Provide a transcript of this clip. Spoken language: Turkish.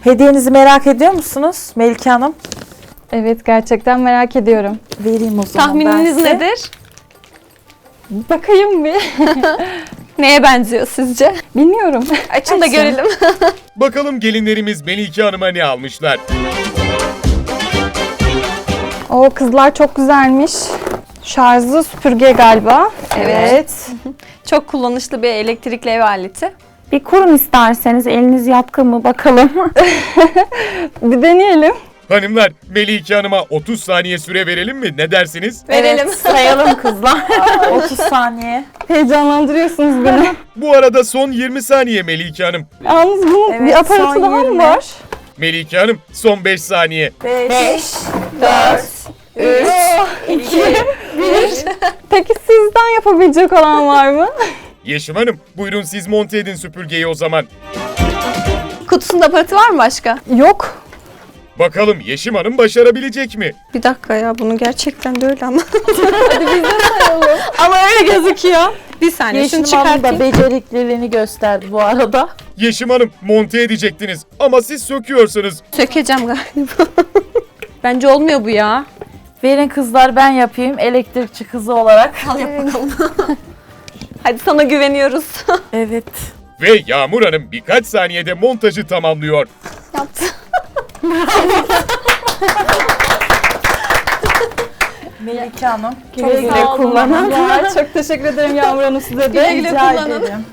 Hediyenizi merak ediyor musunuz Melike Hanım? Evet, gerçekten merak ediyorum. Vereyim o zaman Tahmininiz ben size. nedir? Bakayım bir. Neye benziyor sizce? Bilmiyorum. Açın da görelim. Bakalım gelinlerimiz Melike Hanım'a ne almışlar? O kızlar çok güzelmiş. Şarjlı süpürge galiba. Evet. Çok kullanışlı bir elektrikli ev aleti. Bir kurun isterseniz, eliniz yatkın mı bakalım. Bir deneyelim. Hanımlar, Melike Hanım'a 30 saniye süre verelim mi? Ne dersiniz? Verelim. Evet, sayalım kızlar. 30 saniye. Heyecanlandırıyorsunuz beni. Bu arada son 20 saniye Melike Hanım. Yalnız bunun Evet, bir aparatı son daha mı 20. var? Melike Hanım son 5 saniye. 5, 4, 3, 2, 1. Peki sizden yapabilecek olan var mı? Yeşim Hanım, buyurun siz monte edin süpürgeyi o zaman. Kutusunda aparatı var mı başka? Yok. Bakalım Yeşim Hanım başarabilecek mi? Bir dakika ya, bunu gerçekten de öyle ama. Hadi biz de sayalım. Ama öyle gözüküyor. Bir saniye şunu Yeşim Hanım da çıkartayım. becerikliliğini gösterdi bu arada. Yeşim Hanım monte edecektiniz ama siz söküyorsunuz. Sökeceğim galiba. Bence olmuyor bu ya. Verin kızlar, ben yapayım elektrikçi kızı olarak. Al yap bakalım. Hadi sana güveniyoruz. Evet. Ve Yağmur Hanım birkaç saniyede montajı tamamlıyor. Yaptı. Melike Hanım. Güle güle kullanın. Çok teşekkür ederim Yağmur Hanım, size de. Güle güle Rica kullanın. ederim.